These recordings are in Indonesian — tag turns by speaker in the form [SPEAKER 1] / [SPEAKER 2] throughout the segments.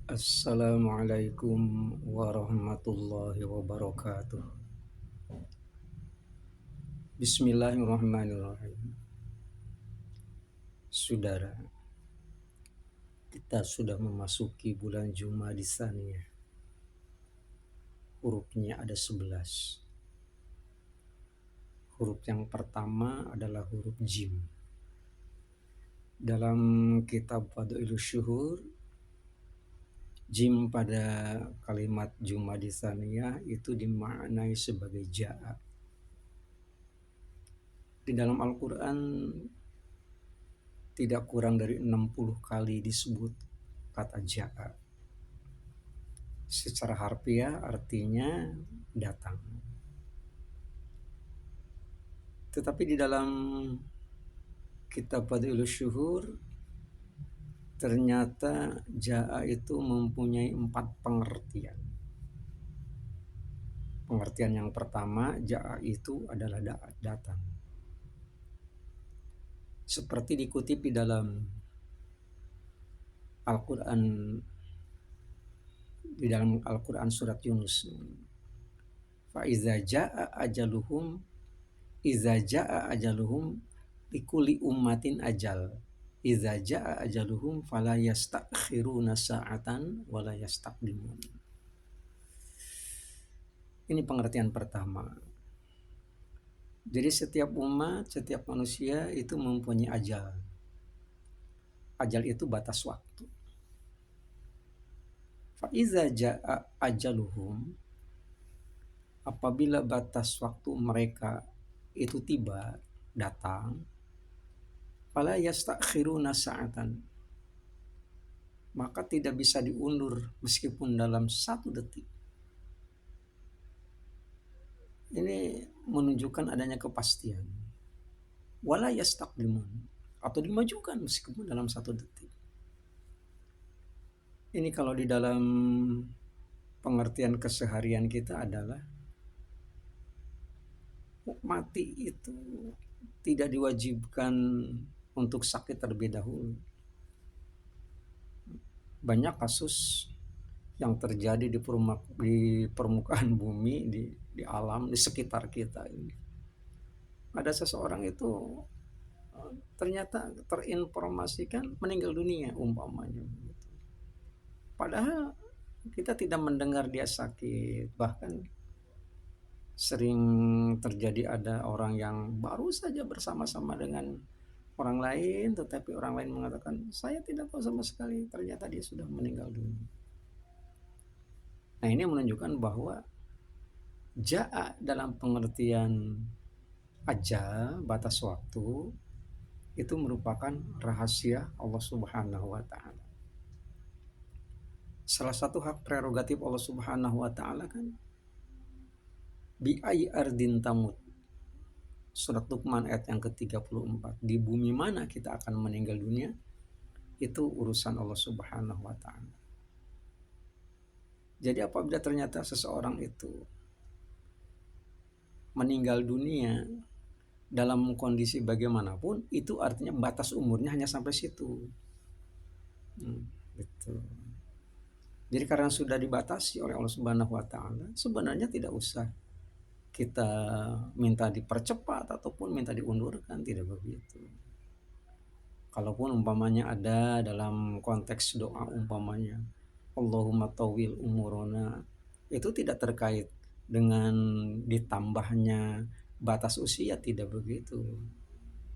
[SPEAKER 1] Assalamualaikum warahmatullahi wabarakatuh. Bismillahirrahmanirrahim. Saudara, kita sudah memasuki bulan Jumada Tsaniyah. Hurufnya ada 11. Huruf yang pertama adalah huruf Jim. Dalam kitab Fadhailus Syuhur, Jim pada kalimat Jumada Tsaniyah itu dimaknai sebagai ja'a. Di dalam Al-Quran tidak kurang dari 60 kali disebut kata ja'a. Secara harfiah artinya datang. Tetapi di dalam kitab Fadhailus Syuhur ternyata ja'a itu mempunyai 4 pengertian. Pengertian yang pertama, ja'a itu adalah datang. Seperti dikutip di dalam Al-Quran, surat Yunus. Fa iza ja'a ajaluhum likulli ummatin ajal. Iza ja'a ajaluhum fala yastakhiruna sa'atan wala yastaqdimun. Ini pengertian pertama. Jadi setiap umat, setiap manusia itu mempunyai ajal. Ajal itu batas waktu. Fa iza ja'a ajaluhum, apabila batas waktu mereka itu tiba, datang, fala yastakhiruna sa'atan, maka tidak bisa diundur meskipun dalam 1 detik. Ini menunjukkan adanya kepastian. Wala yastaqdimun, atau dimajukan meskipun dalam 1 detik. Ini kalau di dalam pengertian keseharian kita adalah mati itu tidak diwajibkan untuk sakit terlebih dahulu. Banyak kasus yang terjadi di permukaan bumi, di alam, di sekitar kita ini. Ada seseorang itu ternyata terinformasikan meninggal dunia umpamanya. Padahal kita tidak mendengar dia sakit. Bahkan sering terjadi ada orang yang baru saja bersama-sama dengan orang lain, tetapi orang lain mengatakan, saya tidak tahu sama sekali, ternyata dia sudah meninggal dunia. Nah, ini menunjukkan bahwa ja'a dalam pengertian ajal, batas waktu, itu merupakan rahasia Allah Subhanahu wa Ta'ala. Salah satu hak prerogatif Allah Subhanahu wa Ta'ala kan, bi ayyi ardin tamut. Surat Luqman ayat yang ke-34. Di bumi mana kita akan meninggal dunia, itu urusan Allah Subhanahu wa Ta'ala. Jadi apabila ternyata seseorang itu meninggal dunia dalam kondisi bagaimanapun, itu artinya batas umurnya hanya sampai situ. Gitu. Jadi karena sudah dibatasi oleh Allah Subhanahu wa Ta'ala, sebenarnya tidak usah kita minta dipercepat ataupun minta diundurkan, tidak begitu. Kalaupun umpamanya ada dalam konteks doa umpamanya Allahumma tawil umurona, itu tidak terkait dengan ditambahnya batas usia, tidak begitu.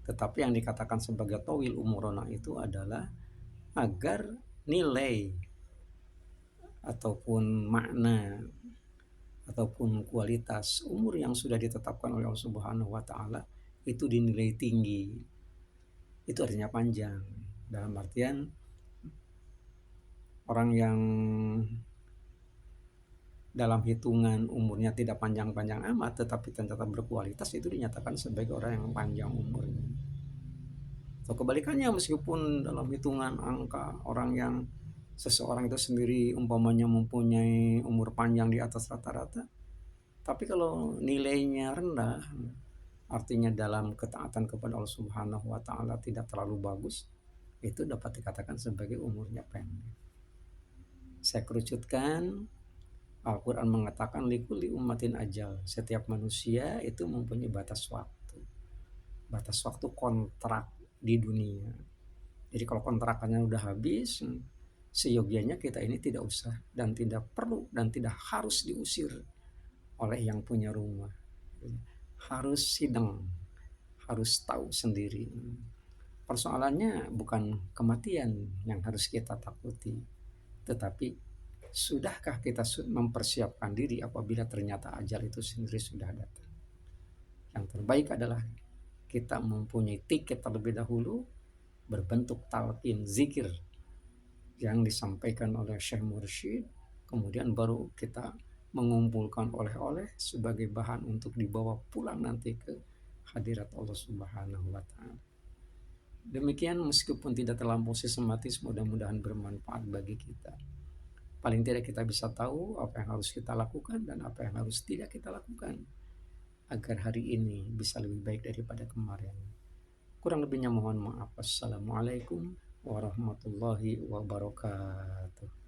[SPEAKER 1] Tetapi yang dikatakan sebagai tawil umurona itu adalah agar nilai ataupun makna ataupun kualitas umur yang sudah ditetapkan oleh Allah Subhanahu wa Ta'ala itu dinilai tinggi. Itu artinya panjang. Dalam artian orang yang dalam hitungan umurnya tidak panjang-panjang amat tetapi ternyata berkualitas, itu dinyatakan sebagai orang yang panjang umurnya. Atau kebalikannya, meskipun dalam hitungan angka orang yang seseorang itu sendiri umpamanya mempunyai umur panjang di atas rata-rata, tapi kalau nilainya rendah, artinya dalam ketaatan kepada Allah Subhanahu wa Ta'ala tidak terlalu bagus, itu dapat dikatakan sebagai umurnya pendek. Saya kerucutkan, Al-Quran mengatakan likulli ummatin ajal. Setiap manusia itu mempunyai batas waktu. Batas waktu kontrak di dunia. Jadi kalau kontrakannya udah habis, seyogianya kita ini tidak usah dan tidak perlu dan tidak harus diusir oleh yang punya rumah. Harus sidang, harus tahu sendiri. Persoalannya bukan kematian yang harus kita takuti, tetapi sudahkah kita mempersiapkan diri apabila ternyata ajal itu sendiri sudah datang. Yang terbaik adalah kita mempunyai tiket terlebih dahulu berbentuk talqin zikir yang disampaikan oleh Syekh Mursyid, kemudian baru kita mengumpulkan oleh-oleh sebagai bahan untuk dibawa pulang nanti ke hadirat Allah Subhanahu wa taala. Demikian, meskipun tidak terlampau sistematis, mudah-mudahan bermanfaat bagi kita. Paling tidak kita bisa tahu apa yang harus kita lakukan dan apa yang harus tidak kita lakukan agar hari ini bisa lebih baik daripada kemarin. Kurang lebihnya mohon maaf. Assalamualaikum warahmatullahi wabarakatuh.